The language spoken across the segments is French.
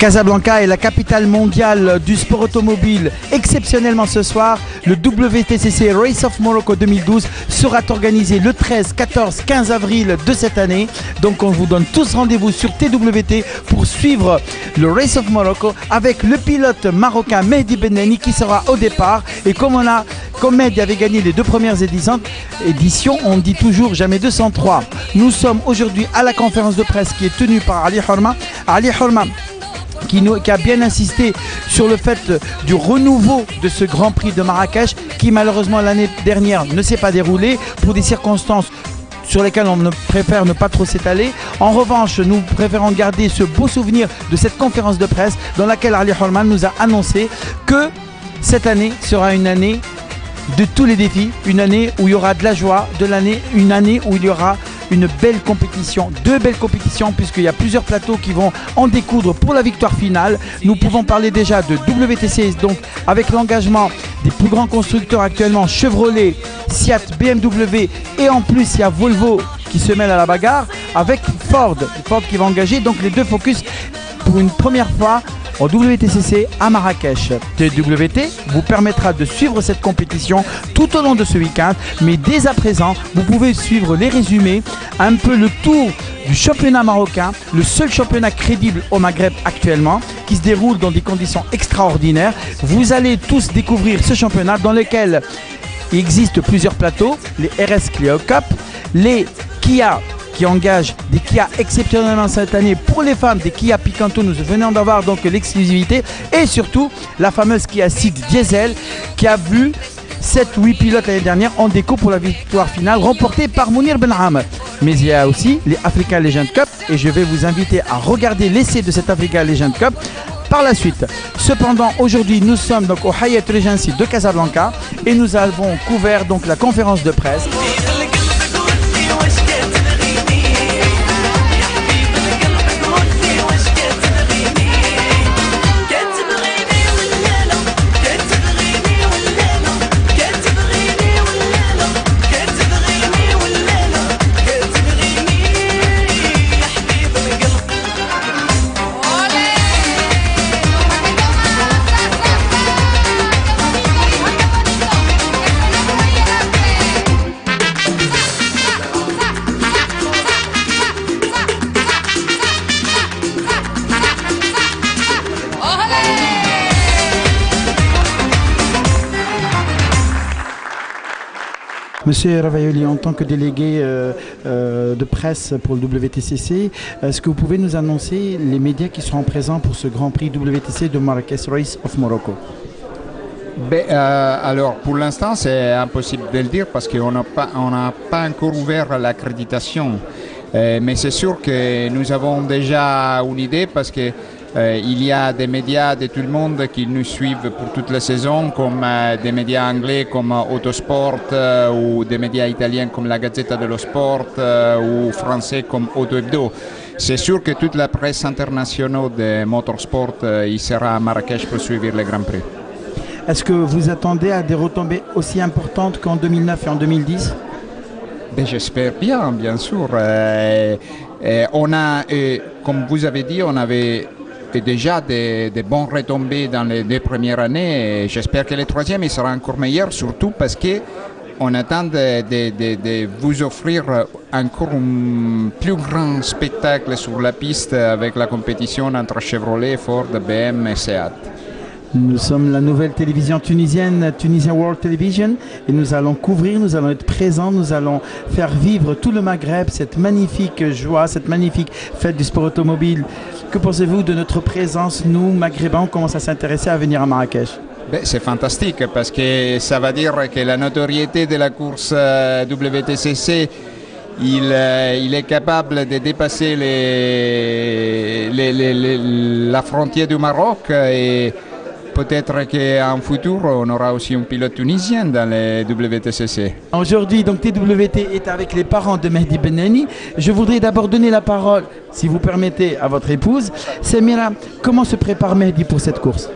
Casablanca est la capitale mondiale du sport automobile. Exceptionnellement ce soir, le WTCC Race of Morocco 2012 sera organisé le 13, 14, 15 avril de cette année. Donc on vous donne tous rendez-vous sur TWT pour suivre le Race of Morocco avec le pilote marocain Mehdi Benani qui sera au départ. Et comme Mehdi avait gagné les 2 premières éditions, on dit toujours jamais 203. Nous sommes aujourd'hui à la conférence de presse qui est tenue par Ali Horma. Ali Horma qui a bien insisté sur le fait du renouveau de ce Grand Prix de Marrakech qui malheureusement l'année dernière ne s'est pas déroulé pour des circonstances sur lesquelles on préfère ne pas trop s'étaler. En revanche, nous préférons garder ce beau souvenir de cette conférence de presse dans laquelle Ali Horman nous a annoncé que cette année sera une année de tous les défis, une année où il y aura de la joie, une année où il y aura une belle compétition, 2 belles compétitions puisqu'il y a plusieurs plateaux qui vont en découdre pour la victoire finale. Nous pouvons parler déjà de WTC, donc avec l'engagement des plus grands constructeurs actuellement, Chevrolet, Seat, BMW et en plus il y a Volvo qui se mêle à la bagarre avec Ford qui va engager donc les 2 focus pour une première fois au WTCC à Marrakech. TWT vous permettra de suivre cette compétition tout au long de ce week-end, mais dès à présent, vous pouvez suivre les résumés, un peu le tour du championnat marocain, le seul championnat crédible au Maghreb actuellement, qui se déroule dans des conditions extraordinaires. Vous allez tous découvrir ce championnat dans lequel il existe plusieurs plateaux, les RS Clio Cup, les Kia qui engage des Kia exceptionnellement cette année pour les femmes, des Kia Picanto, nous venons d'avoir donc l'exclusivité et surtout la fameuse Kia Ceed Diesel qui a vu 7-8 pilotes l'année dernière en déco pour la victoire finale remportée par Mounir Benham. Mais il y a aussi les Africa Legend Cup et je vais vous inviter à regarder l'essai de cette Africa Legend Cup par la suite. Cependant, aujourd'hui, nous sommes donc au Hyatt Regency de Casablanca et nous avons couvert donc la conférence de presse. Monsieur Ravaioli, en tant que délégué de presse pour le WTCC, est-ce que vous pouvez nous annoncer les médias qui seront présents pour ce Grand Prix WTC de Marrakech Race of Morocco? Alors pour l'instant c'est impossible de le dire parce qu'on n'a pas encore ouvert l'accréditation. Mais c'est sûr que nous avons déjà une idée parce que il y a des médias de tout le monde qui nous suivent pour toute la saison, comme des médias anglais comme Autosport ou des médias italiens comme la Gazzetta dello Sport ou français comme Auto Hebdo. C'est sûr que toute la presse internationale de motorsport il sera à Marrakech pour suivre le Grand Prix. Est-ce que vous attendez à des retombées aussi importantes qu'en 2009 et en 2010? J'espère bien sûr. On a, comme vous avez dit, on avait déjà des bons retombées dans les 2 premières années. J'espère que le 3e il sera encore meilleur, surtout parce qu'on attend de vous offrir encore un plus grand spectacle sur la piste avec la compétition entre Chevrolet, Ford, BM et Seat. Nous sommes la nouvelle télévision tunisienne, Tunisian World Television, et nous allons couvrir, nous allons être présents, nous allons faire vivre tout le Maghreb, cette magnifique joie, cette magnifique fête du sport automobile. Que pensez-vous de notre présence, nous, Maghrébins, on commence à s'intéresser à venir à Marrakech? C'est fantastique parce que ça va dire que la notoriété de la course WTCC, il est capable de dépasser la frontière du Maroc et peut-être qu'en futur, on aura aussi un pilote tunisien dans les WTCC. Aujourd'hui, donc TWT est avec les parents de Mehdi Benani. Je voudrais d'abord donner la parole, si vous permettez, à votre épouse. Samira, comment se prépare Mehdi pour cette course?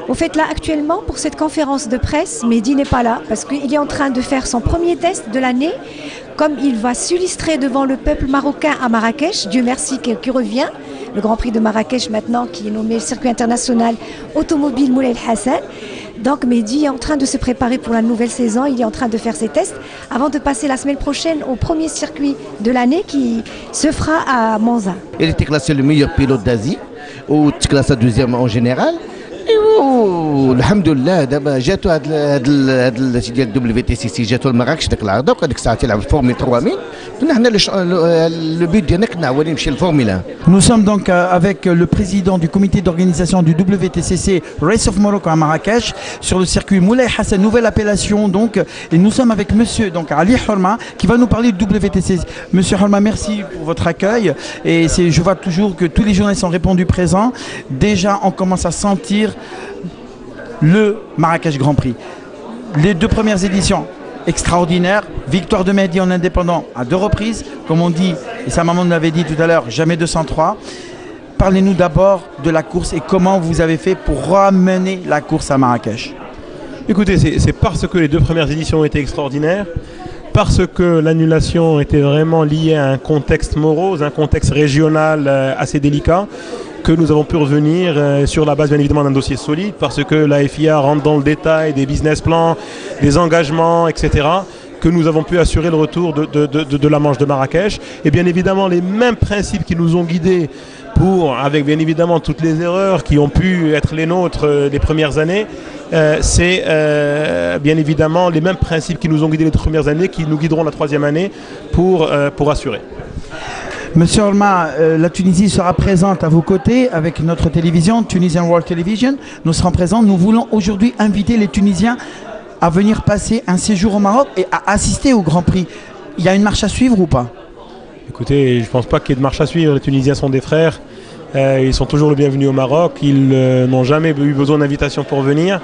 Au fait, là, actuellement, pour cette conférence de presse, Mehdi n'est pas là parce qu'il est en train de faire son premier test de l'année. Comme il va s'illustrer devant le peuple marocain à Marrakech, Dieu merci qu'il revient. le Grand Prix de Marrakech maintenant, qui est nommé Circuit international automobile Moulay El Hassan. Donc Mehdi est en train de se préparer pour la nouvelle saison, il est en train de faire ses tests avant de passer la semaine prochaine au premier circuit de l'année qui se fera à Monza. Il était classé le meilleur pilote d'Asie, ou classé deuxième en général. والحمد لله دابا جاتو هاد ديال WTCC جاتو لمراكش ديك العرضه وكا ديك الساعه تيلعب الفورمي 3000 كنا حنا لو بيت ديالنا كنا عاونين نمشي للفورمولا 1. Nous sommes donc avec le président du comité d'organisation du WTCC Race of Morocco à Marrakech sur le circuit Moulay Hassan, nouvelle appellation donc, et nous sommes avec monsieur donc Ali Horma qui va nous parler du WTCC. Monsieur Horma, merci pour votre accueil et je vois toujours que tous les journalistes ont répondu présents. Déjà on commence à sentir le Marrakech Grand Prix. Les deux premières éditions extraordinaires, victoire de Mehdi en indépendant à 2 reprises, comme on dit, et sa maman nous l'avait dit tout à l'heure, jamais 203. Parlez-nous d'abord de la course et comment vous avez fait pour ramener la course à Marrakech. Écoutez, c'est parce que les 2 premières éditions étaient extraordinaires, parce que l'annulation était vraiment liée à un contexte morose, un contexte régional assez délicat, que nous avons pu revenir sur la base bien évidemment d'un dossier solide, parce que la FIA rentre dans le détail des business plans, des engagements, etc., que nous avons pu assurer le retour de la Manche de Marrakech. Et bien évidemment les mêmes principes qui nous ont guidés avec bien évidemment toutes les erreurs qui ont pu être les nôtres les premières années, c'est bien évidemment les mêmes principes qui nous ont guidés les 2 premières années qui nous guideront la 3e année pour assurer. Monsieur Horma, la Tunisie sera présente à vos côtés avec notre télévision, Tunisian World Television. Nous serons présents. Nous voulons aujourd'hui inviter les Tunisiens à venir passer un séjour au Maroc et à assister au Grand Prix. Il y a une marche à suivre ou pas? Écoutez, je ne pense pas qu'il y ait de marche à suivre. Les Tunisiens sont des frères. Ils sont toujours le bienvenu au Maroc. Ils n'ont jamais eu besoin d'invitation pour venir.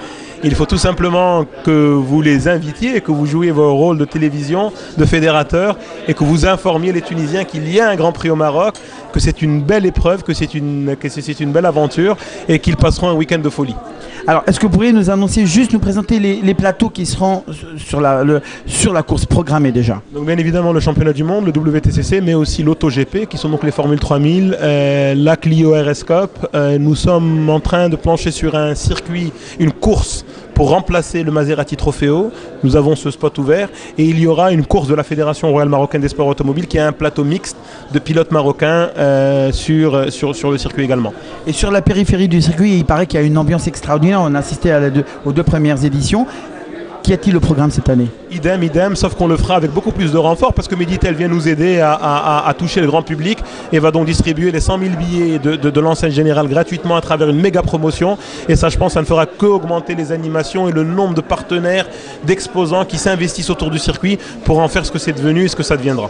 Il faut tout simplement que vous les invitiez et que vous jouiez vos rôles de télévision, de fédérateur et que vous informiez les Tunisiens qu'il y a un Grand Prix au Maroc, que c'est une belle épreuve, que c'est une belle aventure et qu'ils passeront un week-end de folie. Alors, est-ce que vous pourriez nous annoncer, juste nous présenter les plateaux qui seront sur la course programmée déjà? Donc bien évidemment le championnat du monde, le WTCC, mais aussi l'AutoGP, qui sont donc les Formule 3000, la Clio RS Cup. Nous sommes en train de plancher sur un circuit, une course pour remplacer le Maserati Trofeo. Nous avons ce spot ouvert et il y aura une course de la Fédération Royale Marocaine des Sports Automobiles qui a un plateau mixte de pilotes marocains sur le circuit également. Et sur la périphérie du circuit, il paraît qu'il y a une ambiance extraordinaire. On a assisté aux 2 premières éditions. Qu'y a-t-il au programme cette année? Idem, sauf qu'on le fera avec beaucoup plus de renforts parce que Meditel vient nous aider à toucher le grand public et va donc distribuer les 100 000 billets de l'enseigne générale gratuitement à travers une méga promotion. Et ça, je pense, ça ne fera qu'augmenter les animations et le nombre de partenaires, d'exposants qui s'investissent autour du circuit pour en faire ce que c'est devenu et ce que ça deviendra.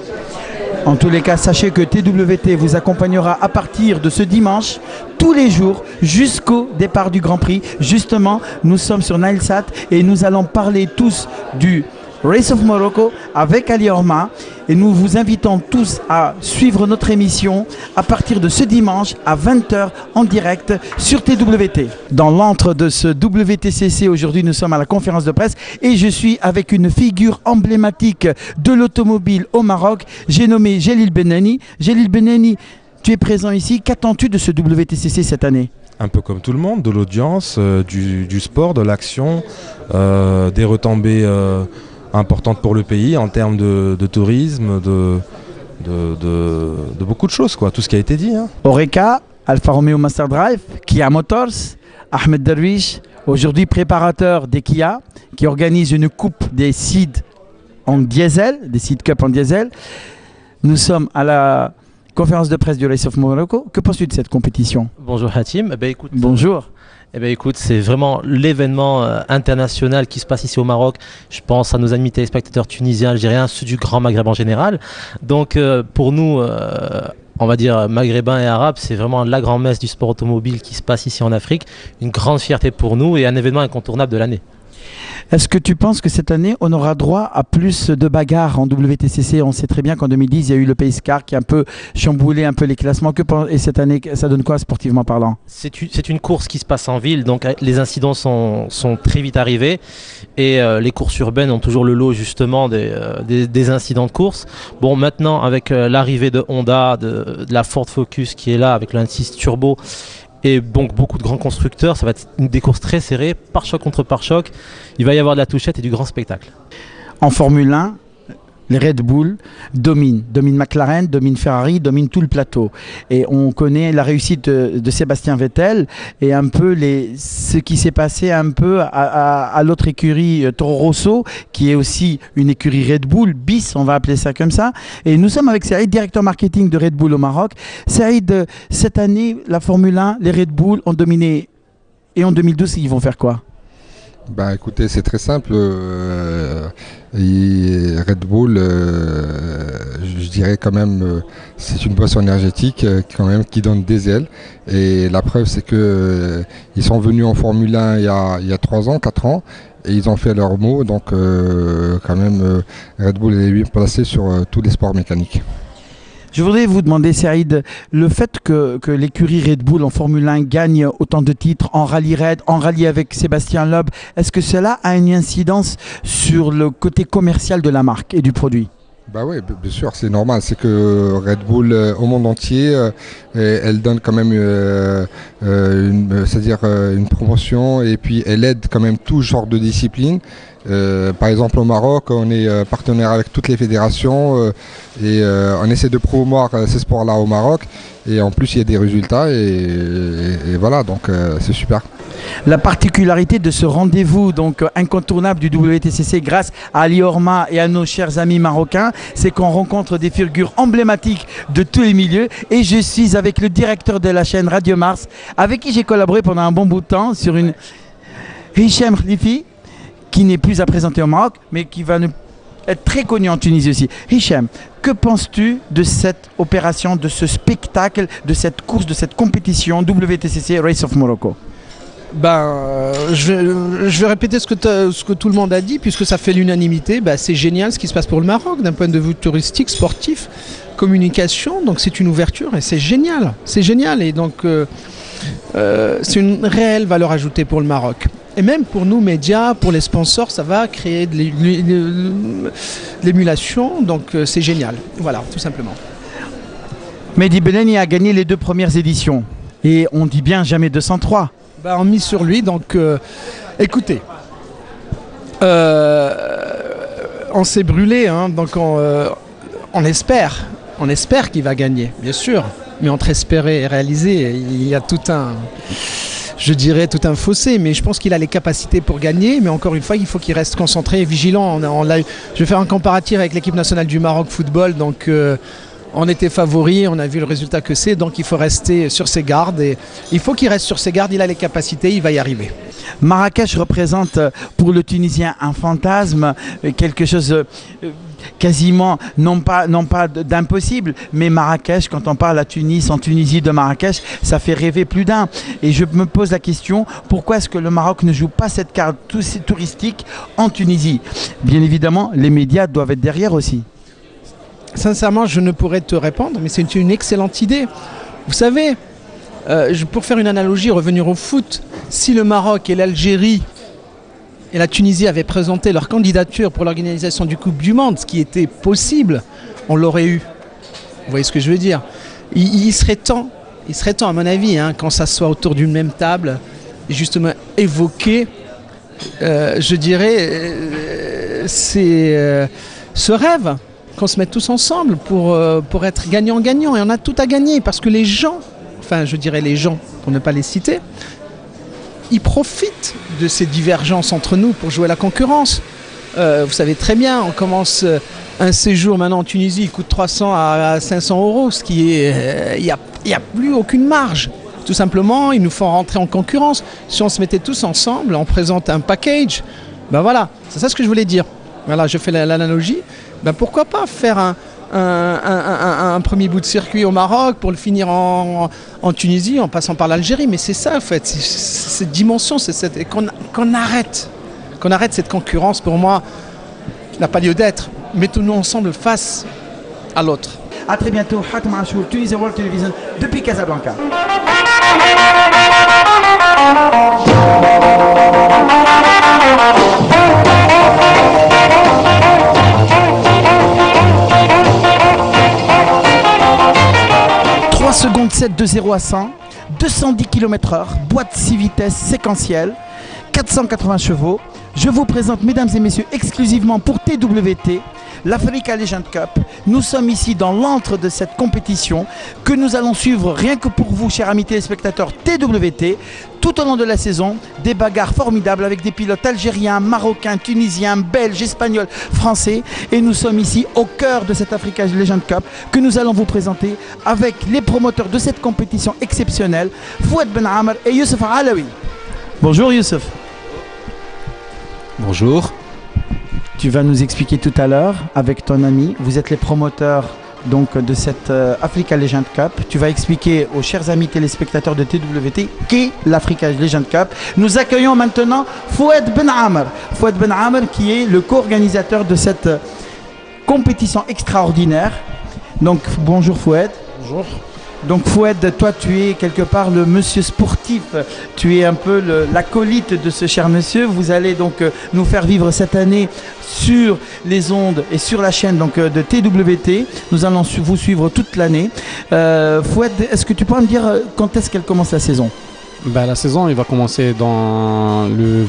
En tous les cas, sachez que TWT vous accompagnera à partir de ce dimanche, tous les jours, jusqu'au départ du Grand Prix. Justement, nous sommes sur Nilesat et nous allons parler tous du Race of Morocco avec Ali Horma. Et nous vous invitons tous à suivre notre émission à partir de ce dimanche à 20 h en direct sur TWT. Dans l'antre de ce WTCC, aujourd'hui nous sommes à la conférence de presse et je suis avec une figure emblématique de l'automobile au Maroc. J'ai nommé Jelil Benani. Jelil Benani, tu es présent ici. Qu'attends-tu de ce WTCC cette année? Un peu comme tout le monde, de l'audience, du sport, de l'action, des retombées importante pour le pays en termes de tourisme, de beaucoup de choses, quoi, tout ce qui a été dit. Hein. Oreca, Alfa Romeo Master Drive, Kia Motors, Ahmed Derwish, aujourd'hui préparateur des Kia, qui organise une coupe des Seed en diesel, des Seed Cup en diesel. Nous sommes à la conférence de presse du Race of Morocco. Que penses-tu de cette compétition? Bonjour Hatim. Eh ben, écoute, bonjour. Eh bien, écoute, c'est vraiment l'événement international qui se passe ici au Maroc. Je pense à nos amis téléspectateurs tunisiens, algériens, ceux du Grand Maghreb en général. Donc, pour nous, on va dire maghrébins et arabes, c'est vraiment la grand-messe du sport automobile qui se passe ici en Afrique. Une grande fierté pour nous et un événement incontournable de l'année. Est-ce que tu penses que cette année, on aura droit à plus de bagarres en WTCC? On sait très bien qu'en 2010, il y a eu le Pace Car qui a un peu chamboulé un peu les classements. Et cette année, ça donne quoi sportivement parlant? C'est une course qui se passe en ville, donc les incidents sont très vite arrivés. Et les courses urbaines ont toujours le lot justement des incidents de course. Bon, maintenant, avec l'arrivée de Honda, de la Ford Focus qui est là, avec l'N6 Turbo, et donc beaucoup de grands constructeurs, ça va être des courses très serrées, pare-choc contre pare-choc. Il va y avoir de la touchette et du grand spectacle. En Formule 1, les Red Bull dominent McLaren, dominent Ferrari, dominent tout le plateau. Et on connaît la réussite de Sébastien Vettel et un peu ce qui s'est passé un peu à l'autre écurie Toro Rosso, qui est aussi une écurie Red Bull, bis, on va appeler ça comme ça. Et nous sommes avec Saïd, directeur marketing de Red Bull au Maroc. Saïd, cette année, la Formule 1, les Red Bull ont dominé. Et en 2012, ils vont faire quoi? Bah écoutez, c'est très simple. Red Bull, je dirais quand même, c'est une boisson énergétique quand même qui donne des ailes. Et la preuve, c'est que ils sont venus en Formule 1 il y a 3 ans, 4 ans, et ils ont fait leur mot. Donc quand même, Red Bull est bien placé sur tous les sports mécaniques. Je voudrais vous demander, Saïd, le fait que l'écurie Red Bull en Formule 1 gagne autant de titres en rallye raid, en rallye avec Sébastien Loeb, est-ce que cela a une incidence sur le côté commercial de la marque et du produit? Bah oui, bien sûr, c'est normal. C'est que Red Bull, au monde entier, elle donne quand même une promotion, et puis elle aide quand même tout genre de discipline. Par exemple au Maroc, on est partenaire avec toutes les fédérations et on essaie de promouvoir ces sports-là au Maroc, et en plus il y a des résultats et voilà, donc c'est super. La particularité de ce rendez-vous donc incontournable du WTCC grâce à Ali Orma et à nos chers amis marocains, c'est qu'on rencontre des figures emblématiques de tous les milieux, et je suis avec le directeur de la chaîne Radio Mars, avec qui j'ai collaboré pendant un bon bout de temps sur une Hicham Khlifi, qui n'est plus à présenter au Maroc, mais qui va être très connu en Tunisie aussi. Hicham, que penses-tu de cette opération, de ce spectacle, de cette course, de cette compétition WTCC Race of Morocco? Je vais répéter ce que tout le monde a dit, puisque ça fait l'unanimité. C'est génial ce qui se passe pour le Maroc, d'un point de vue touristique, sportif, communication. Donc c'est une ouverture et c'est génial. C'est génial, et donc c'est une réelle valeur ajoutée pour le Maroc. Et même pour nous, médias, pour les sponsors, ça va créer de l'émulation, donc c'est génial. Voilà, tout simplement. Mehdi Belleni a gagné les 2 premières éditions. Et on dit bien jamais 203. On mise sur lui, donc écoutez, on s'est brûlé, hein, donc on espère qu'il va gagner, bien sûr. Mais entre espérer et réaliser, il y a tout un fossé, mais je pense qu'il a les capacités pour gagner. Mais encore une fois, il faut qu'il reste concentré et vigilant. Je vais faire un comparatif avec l'équipe nationale du Maroc football. Donc, on était favori, on a vu le résultat que c'est. Donc, il faut rester sur ses gardes. Et il faut qu'il reste sur ses gardes. Il a les capacités, il va y arriver. Marrakech représente pour le Tunisien un fantasme, quelque chose quasiment, non pas d'impossible, mais Marrakech, quand on parle à Tunis, en Tunisie de Marrakech, ça fait rêver plus d'un. Et je me pose la question, pourquoi est-ce que le Maroc ne joue pas cette carte touristique en Tunisie? Bien évidemment, les médias doivent être derrière aussi. Sincèrement, je ne pourrais te répondre, mais c'est une excellente idée. Vous savez, pour faire une analogie, revenir au foot, si le Maroc et l'Algérie et la Tunisie avaient présenté leur candidature pour l'organisation du Coupe du Monde, ce qui était possible, on l'aurait eu. Vous voyez ce que je veux dire? Il serait temps, à mon avis, hein, qu'on s'assoit autour d'une même table, et justement évoquer, je dirais, ce rêve, qu'on se mette tous ensemble pour être gagnant-gagnant. Et on a tout à gagner, parce que les gens, enfin je dirais les gens, pour ne pas les citer, ils profitent de ces divergences entre nous pour jouer à la concurrence. Vous savez très bien, on commence un séjour maintenant en Tunisie, il coûte 300 à 500 euros, ce qui est... Il n'y a plus aucune marge. Tout simplement, ils nous font rentrer en concurrence. Si on se mettait tous ensemble, on présente un package, voilà, c'est ça ce que je voulais dire. Voilà, je fais l'analogie. Pourquoi pas faire un premier bout de circuit au Maroc pour le finir en Tunisie en passant par l'Algérie. Mais c'est ça en fait, cette dimension, qu'on qu'on arrête cette concurrence, pour moi, n'a pas lieu d'être. Mettons-nous ensemble face à l'autre. A très bientôt, Hatem Achour, Tunisia World Television, depuis Casablanca. Seconde 7 de 0 à 100, 210 km/h, boîte 6 vitesses séquentielle, 480 chevaux. Je vous présente, mesdames et messieurs, exclusivement pour TWT, l'Africa Legend Cup. Nous sommes ici dans l'antre de cette compétition que nous allons suivre rien que pour vous, chers amis téléspectateurs TWT, tout au long de la saison. Des bagarres formidables avec des pilotes algériens, marocains, tunisiens, belges, espagnols, français. Et nous sommes ici au cœur de cette Africa Legend Cup que nous allons vous présenter avec les promoteurs de cette compétition exceptionnelle, Fouad Ben Amr et Youssef Alaoui. Bonjour Youssef. Bonjour. Tu vas nous expliquer tout à l'heure avec ton ami. Vous êtes les promoteurs donc de cette Africa Legend Cup. Tu vas expliquer aux chers amis téléspectateurs de TWT qu'est l'Africa Legend Cup. Nous accueillons maintenant Fouad Ben Amr. Fouad Ben Amr qui est le co-organisateur de cette compétition extraordinaire. Donc bonjour Fouad. Bonjour. Donc Fouad, toi tu es quelque part le monsieur sportif, tu es un peu l'acolyte de ce cher monsieur. Vous allez donc nous faire vivre cette année sur les ondes et sur la chaîne donc, de TWT. Nous allons vous suivre toute l'année. Fouad, est-ce que tu pourrais me dire quand est-ce qu'elle commence la saison? La saison il va commencer dans le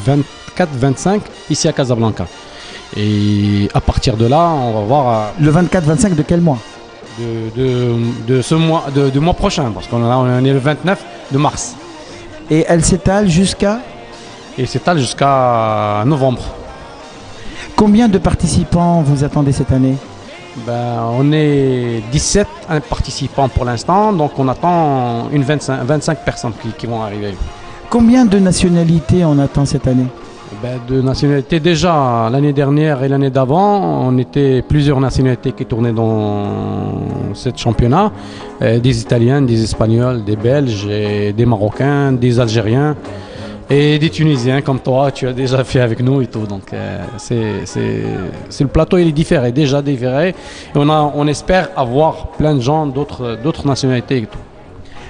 24-25 ici à Casablanca. Et à partir de là, on va voir... Le 24-25 de quel mois? De ce mois, du mois prochain, parce qu'on est le 29 de mars. Et elle s'étale jusqu'à? Et s'étale jusqu'à novembre. Combien de participants vous attendez cette année? On est 17 participants pour l'instant, donc on attend 25 personnes qui vont arriver. Combien de nationalités on attend cette année? De nationalités, déjà l'année dernière et l'année d'avant, on était plusieurs nationalités qui tournaient dans ce championnat. Des Italiens, des Espagnols, des Belges, et des Marocains, des Algériens et des Tunisiens comme toi, tu as déjà fait avec nous et tout. Donc le plateau il est déjà différé. Et on espère avoir plein de gens d'autres nationalités et tout.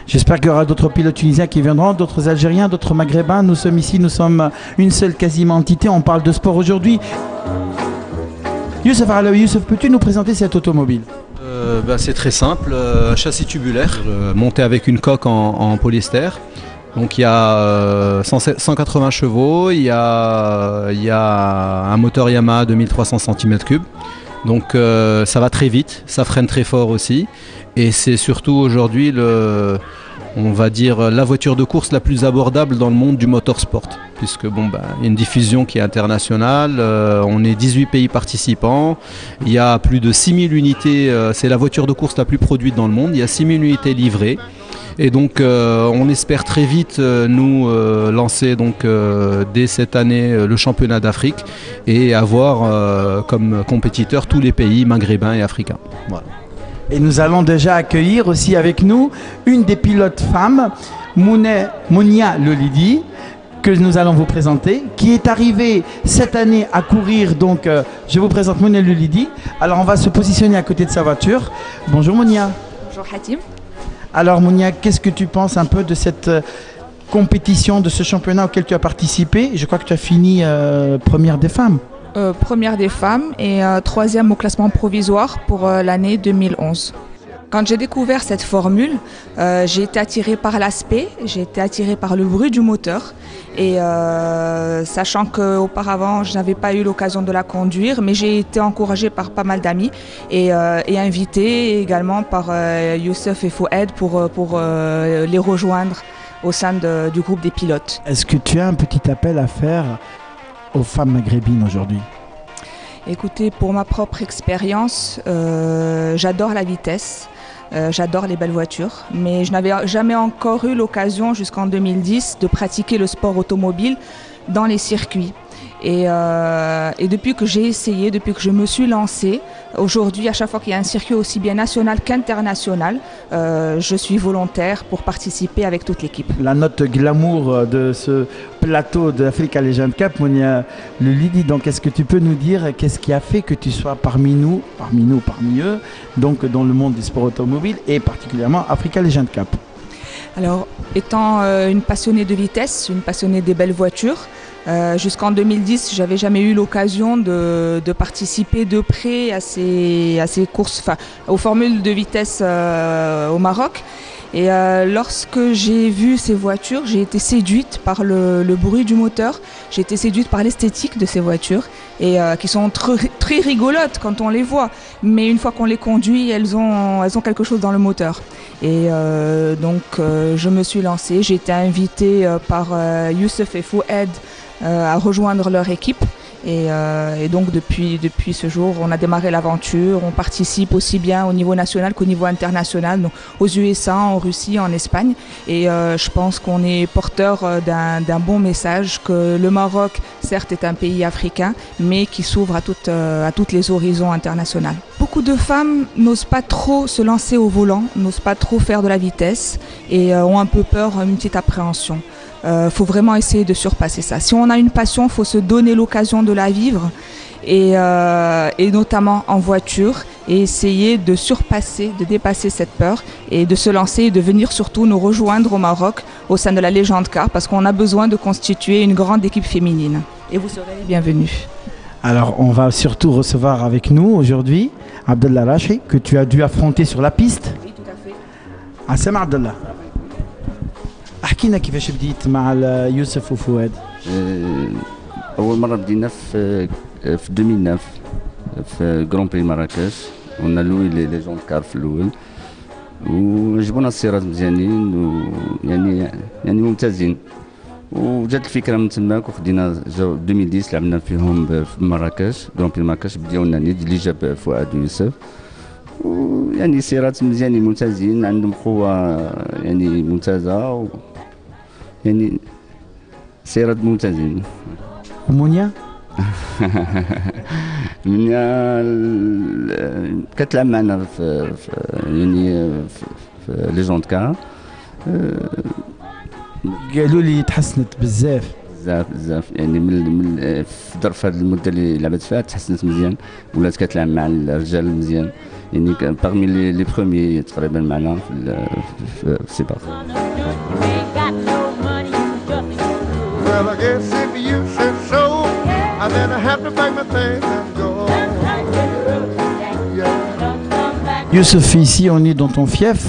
J'espère qu'il y aura d'autres pilotes tunisiens qui viendront, d'autres Algériens, d'autres Maghrébins. Nous sommes ici, nous sommes une seule quasiment entité. On parle de sport aujourd'hui. Youssef Alaoui, Youssef, peux-tu nous présenter cette automobile? C'est très simple, un châssis tubulaire monté avec une coque en polyester. Donc il y a 180 chevaux, il y a un moteur Yamaha de 1300 cm3. Donc ça va très vite, ça freine très fort aussi. Et c'est surtout aujourd'hui, on va dire, la voiture de course la plus abordable dans le monde du motorsport. Puisque il y a une diffusion qui est internationale, on est 18 pays participants, il y a plus de 6000 unités, c'est la voiture de course la plus produite dans le monde, il y a 6000 unités livrées. Et donc on espère très vite nous lancer donc, dès cette année le championnat d'Afrique et avoir comme compétiteurs tous les pays maghrébins et africains. Voilà. Et nous allons déjà accueillir aussi avec nous une des pilotes femmes, Mounia Lolidi, que nous allons vous présenter, qui est arrivée cette année à courir. Donc je vous présente Mounia Lolidi. Alors on va se positionner à côté de sa voiture. Bonjour Mounia. Bonjour Hatim. Alors Mounia, qu'est-ce que tu penses un peu de cette compétition, de ce championnat auquel tu as participé? Je crois que tu as fini première des femmes. Première des femmes et troisième au classement provisoire pour l'année 2011. Quand j'ai découvert cette formule, j'ai été attirée par l'aspect, j'ai été attirée par le bruit du moteur et sachant qu'auparavant je n'avais pas eu l'occasion de la conduire, mais j'ai été encouragée par pas mal d'amis et invitée également par Youssef et Fouad pour les rejoindre au sein du groupe des pilotes. Est-ce que tu as un petit appel à faire aux femmes maghrébines aujourd'hui? Écoutez, pour ma propre expérience, j'adore la vitesse, j'adore les belles voitures, mais je n'avais jamais encore eu l'occasion jusqu'en 2010 de pratiquer le sport automobile dans les circuits. Et depuis que j'ai essayé, depuis que je me suis lancée, aujourd'hui, à chaque fois qu'il y a un circuit aussi bien national qu'international, je suis volontaire pour participer avec toute l'équipe. La note glamour de ce plateau de l'Africa Legend Cup, Monia Lulidi, donc est-ce que tu peux nous dire qu'est-ce qui a fait que tu sois parmi eux, donc dans le monde du sport automobile et particulièrement Africa Legend Cup? Alors, étant une passionnée de vitesse, une passionnée des belles voitures, jusqu'en 2010, j'avais jamais eu l'occasion de participer de près à ces courses, enfin, aux formules de vitesse au Maroc. Et lorsque j'ai vu ces voitures, j'ai été séduite par le bruit du moteur, j'ai été séduite par l'esthétique de ces voitures, et qui sont très rigolotes quand on les voit. Mais une fois qu'on les conduit, elles ont quelque chose dans le moteur. Et donc je me suis lancée, j'ai été invitée par Youssef et Fouad à rejoindre leur équipe. Et donc depuis ce jour, on a démarré l'aventure, on participe aussi bien au niveau national qu'au niveau international, donc aux USA, en Russie, en Espagne. Et je pense qu'on est porteur d'un bon message, que le Maroc, certes, est un pays africain, mais qui s'ouvre à toutes les horizons internationales. Beaucoup de femmes n'osent pas trop se lancer au volant, n'osent pas trop faire de la vitesse et ont un peu peur, une petite appréhension. Faut vraiment essayer de surpasser ça. Si on a une passion, il faut se donner l'occasion de la vivre et notamment en voiture, et essayer de surpasser, de dépasser cette peur et de se lancer et de venir surtout nous rejoindre au Maroc au sein de la Legend Car, parce qu'on a besoin de constituer une grande équipe féminine. Et vous serez les bienvenus. Alors on va surtout recevoir avec nous aujourd'hui Abdellah Rachi, que tu as dû affronter sur la piste. Oui, tout à fait. Assam Abdellah. احكي لنا كيفاش بديت مع يوسف وفؤاد. اول مره بدينا في 2009 في جران بري مراكش، قلنا لوي لي جون كار في الاول وعجبونا السيارات مزيانين ويعني ممتازين، وجات الفكره من تماك وخدينا 2010 لعبنا فيهم في مراكش جران بري مراكش بديونا نيد اللي جاب فؤاد ويوسف، ويعني سيارات مزيانين ممتازين عندهم قوه يعني ممتازه يعني سيارات ممتازين. ومونيا؟ منيا كتلعب معنا في ليجوند كار. قالوا لي تحسنت بزاف يعني من في ظرف هذه المده اللي لعبت فيها تحسنت مزيان، ولات كتلعب مع الرجال مزيان، يعني باغمي لي بروميي تقريبا معنا في السباق. Well, I guess if you said so, I then have to pack my things and go. Youssef, ici on est dans ton fief,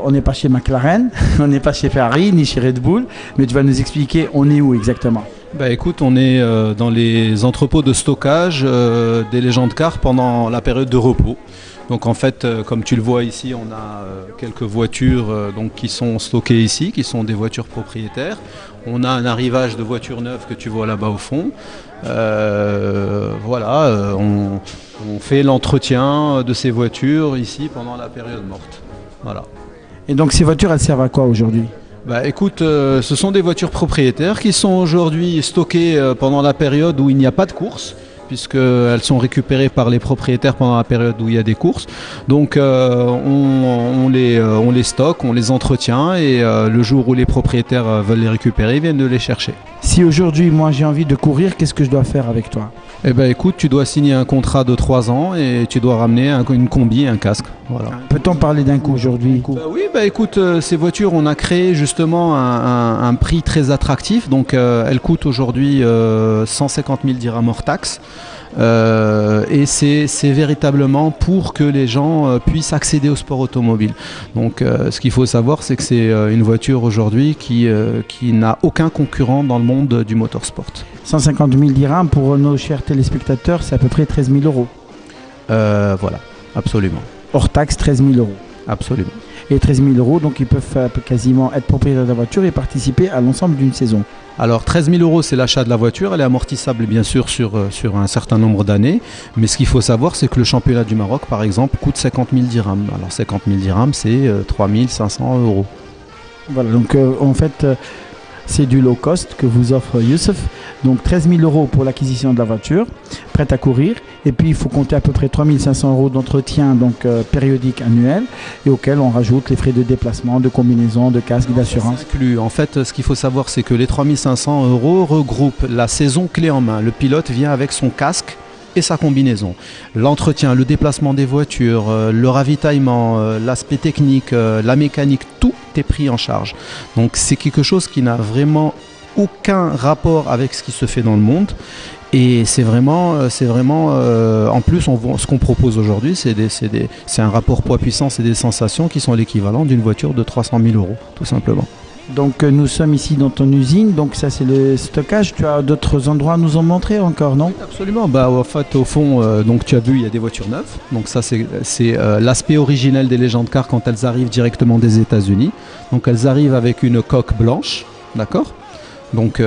on n'est pas chez McLaren, on n'est pas chez Ferrari ni chez Red Bull, mais tu vas nous expliquer on est où exactement. Bah écoute, on est dans les entrepôts de stockage des Legend Car pendant la période de repos. Donc en fait, comme tu le vois ici, on a quelques voitures donc, qui sont stockées ici, qui sont des voitures propriétaires. On a un arrivage de voitures neuves que tu vois là-bas au fond. Voilà, on fait l'entretien de ces voitures ici pendant la période morte. Voilà. Et donc ces voitures, elles servent à quoi aujourd'hui ? Bah écoute, ce sont des voitures propriétaires qui sont aujourd'hui stockées pendant la période où il n'y a pas de course, puisqu'elles sont récupérées par les propriétaires pendant la période où il y a des courses. Donc on les stocke, on les entretient et le jour où les propriétaires veulent les récupérer, ils viennent de les chercher. Si aujourd'hui moi j'ai envie de courir, qu'est-ce que je dois faire avec toi ? Eh ben écoute, tu dois signer un contrat de 3 ans et tu dois ramener une combi et un casque. Voilà. Peut-on parler d'un coût aujourd'hui ? Oui, bah écoute, ces voitures, on a créé justement un prix très attractif. Donc elles coûtent aujourd'hui 150 000 dirhams hors taxe. Et c'est véritablement pour que les gens puissent accéder au sport automobile. Donc ce qu'il faut savoir, c'est que c'est une voiture aujourd'hui qui n'a aucun concurrent dans le monde du motorsport. 150 000 dirhams pour nos chers téléspectateurs, c'est à peu près 13 000 euros. Voilà, absolument. Hors taxe, 13 000 euros. Absolument. Et 13 000 euros, donc ils peuvent quasiment être propriétaires de la voiture et participer à l'ensemble d'une saison. Alors 13 000 euros, c'est l'achat de la voiture, elle est amortissable bien sûr sur un certain nombre d'années, mais ce qu'il faut savoir, c'est que le championnat du Maroc, par exemple, coûte 50 000 dirhams. Alors 50 000 dirhams, c'est 3 500 euros. Voilà, donc en fait, c'est du low cost que vous offre Youssef. Donc 13 000 € pour l'acquisition de la voiture, prête à courir. Et puis il faut compter à peu près 3 500 € d'entretien donc périodique annuel, et auquel on rajoute les frais de déplacement, de combinaison, de casque, d'assurance. En fait, ce qu'il faut savoir, c'est que les 3 500 € regroupent la saison clé en main. Le pilote vient avec son casque et sa combinaison. L'entretien, le déplacement des voitures, le ravitaillement, l'aspect technique, la mécanique, tout est pris en charge. Donc c'est quelque chose qui n'a vraiment aucun rapport avec ce qui se fait dans le monde. Et c'est vraiment en plus, ce qu'on propose aujourd'hui, c'est un rapport poids-puissance et des sensations qui sont l'équivalent d'une voiture de 300 000 €, tout simplement. Donc nous sommes ici dans ton usine, donc ça c'est le stockage. Tu as d'autres endroits à nous en montrer encore, non? Absolument, en fait au fond, donc tu as vu, il y a des voitures neuves. Donc ça c'est l'aspect originel des Legend Car quand elles arrivent directement des États-Unis. Donc elles arrivent avec une coque blanche, d'accord? Donc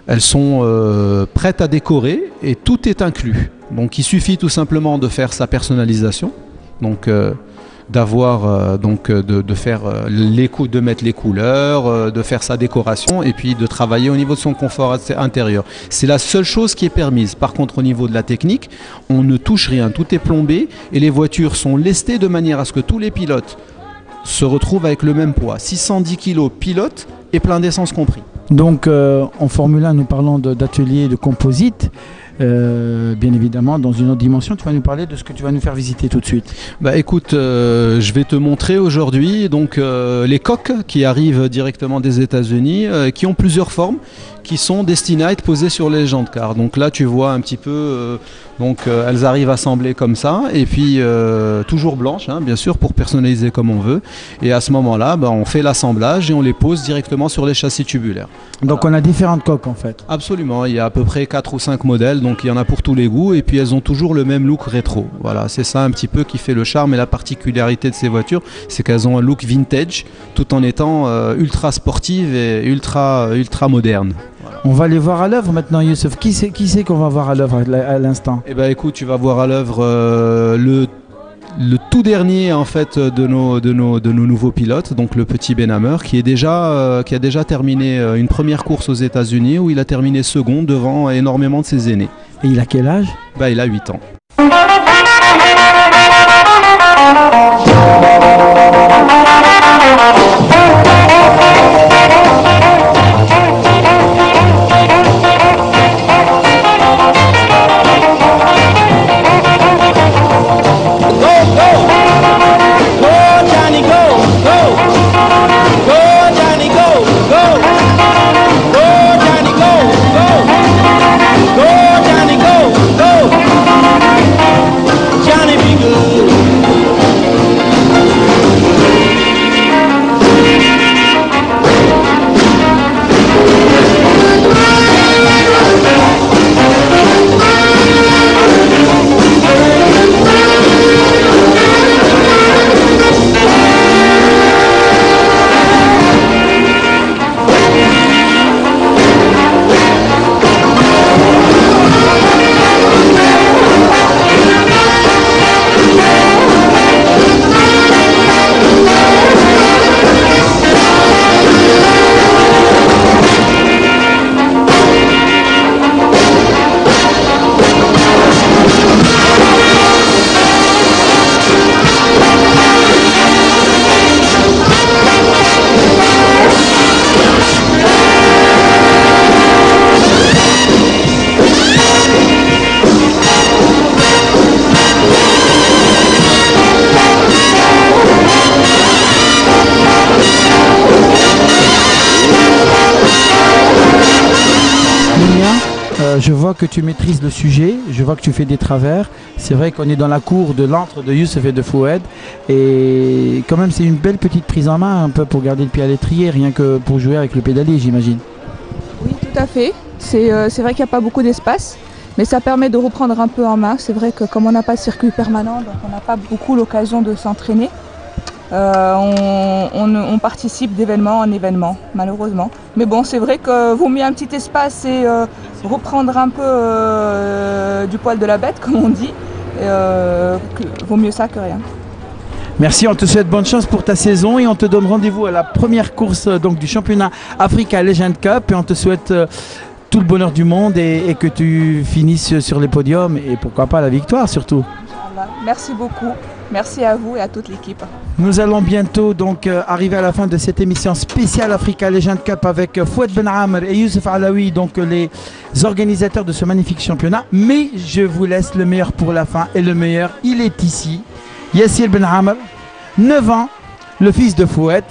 elles sont prêtes à décorer et tout est inclus. Donc il suffit tout simplement de faire sa personnalisation. Donc d'avoir de faire de mettre les couleurs, de faire sa décoration et puis de travailler au niveau de son confort intérieur. C'est la seule chose qui est permise. Par contre, au niveau de la technique, on ne touche rien, tout est plombé et les voitures sont lestées de manière à ce que tous les pilotes se retrouvent avec le même poids, 610 kg pilote et plein d'essence compris. Donc en Formule 1, nous parlons d'atelier de composite. Bien évidemment, dans une autre dimension, tu vas nous parler de ce que tu vas nous faire visiter tout de suite. Écoute, je vais te montrer aujourd'hui donc les coques qui arrivent directement des États-Unis, qui ont plusieurs formes, qui sont destinées à être posées sur les Legend Car. Donc là, tu vois un petit peu, elles arrivent assemblées comme ça, et puis toujours blanches, hein, bien sûr, pour personnaliser comme on veut. Et à ce moment-là, on fait l'assemblage et on les pose directement sur les châssis tubulaires. Donc on a différentes coques en fait. Absolument, il y a à peu près 4 ou 5 modèles, donc il y en a pour tous les goûts, et puis elles ont toujours le même look rétro. Voilà, c'est ça un petit peu qui fait le charme et la particularité de ces voitures, c'est qu'elles ont un look vintage, tout en étant ultra sportive et ultra moderne. Voilà. On va les voir à l'œuvre maintenant, Youssef. Qui c'est qu'on va voir à l'œuvre à l'instant? Écoute, tu vas voir à l'œuvre le tout dernier en fait de nos nouveaux pilotes, donc le petit Ben Hammer, qui a déjà terminé une première course aux États-Unis où il a terminé second devant énormément de ses aînés. Et il a quel âge? Il a 8 ans. Je vois que tu maîtrises le sujet, je vois que tu fais des travers. C'est vrai qu'on est dans la cour de l'antre de Youssef et de Fouad. Et quand même, c'est une belle petite prise en main, un peu pour garder le pied à l'étrier, rien que pour jouer avec le pédalier, j'imagine. Oui, tout à fait. C'est vrai qu'il n'y a pas beaucoup d'espace, mais ça permet de reprendre un peu en main. C'est vrai que comme on n'a pas de circuit permanent, donc on n'a pas beaucoup l'occasion de s'entraîner. On participe d'événement en événement, malheureusement. Mais bon, c'est vrai que vaut mieux un petit espace et reprendre un peu du poil de la bête, comme on dit. Vaut mieux ça que rien. Merci, on te souhaite bonne chance pour ta saison et on te donne rendez-vous à la première course donc, du championnat Africa Legend Cup et on te souhaite tout le bonheur du monde et que tu finisses sur les podiums et pourquoi pas la victoire surtout. Merci beaucoup. Merci à vous et à toute l'équipe. Nous allons bientôt donc arriver à la fin de cette émission spéciale Africa Legend Cup avec Fouad Ben Amr et Youssef Alaoui, donc les organisateurs de ce magnifique championnat. Mais je vous laisse le meilleur pour la fin et le meilleur, il est ici. Yassir Ben Amr, 9 ans, le fils de Fouad,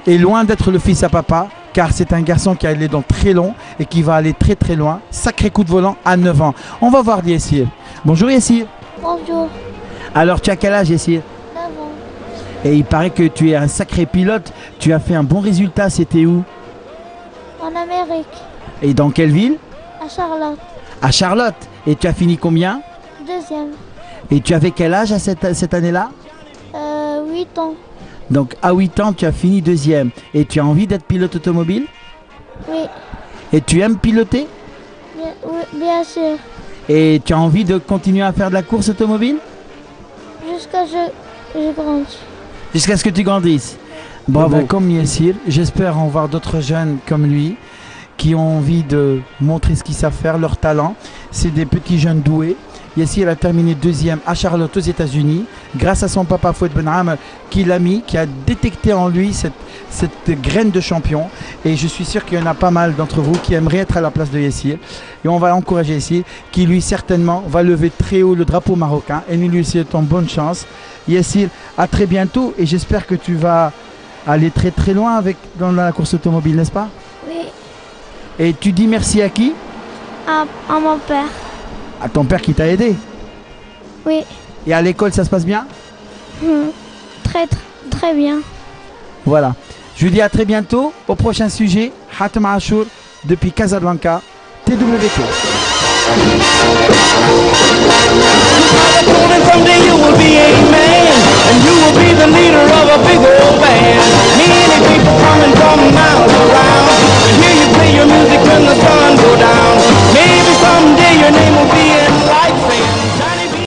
est loin d'être le fils à papa, car c'est un garçon qui a les dents très longs et qui va aller très très loin. Sacré coup de volant à 9 ans. On va voir Yassir. Bonjour Yassir. Bonjour. Alors tu as quel âge Yassir? 9 ans. Et il paraît que tu es un sacré pilote. Tu as fait un bon résultat, c'était où? En Amérique. Et dans quelle ville? À Charlotte. À Charlotte. Et tu as fini combien? 2e. Et tu avais quel âge à cette année-là? 8 ans. Donc à 8 ans, tu as fini 2e. Et tu as envie d'être pilote automobile? Oui. Et tu aimes piloter? Oui, bien sûr. Et tu as envie de continuer à faire de la course automobile? Jusqu'à ce que je grandisse. Jusqu'à ce que tu grandisses. Bravo. Comme Yassir, j'espère en voir d'autres jeunes comme lui qui ont envie de montrer ce qu'ils savent faire, leur talent. C'est des petits jeunes doués. Yassir a terminé 2e à Charlotte aux États-Unis grâce à son papa Fouad Ben Amr qui l'a mis, qui a détecté en lui cette graine de champion. Et je suis sûr qu'il y en a pas mal d'entre vous qui aimeraient être à la place de Yassir. Et on va encourager Yassir qui lui certainement va lever très haut le drapeau marocain et nous lui souhaitons bonne chance. Yassir, à très bientôt et j'espère que tu vas aller très très loin dans la course automobile, n'est-ce pas? Oui. Et tu dis merci à qui? À mon père. À ton père qui t'a aidé? Oui. Et à l'école, ça se passe bien? Très bien. Voilà. Je vous dis à très bientôt. Au prochain sujet, Hatem Achour depuis Casablanca, TWT. From the you will be a man.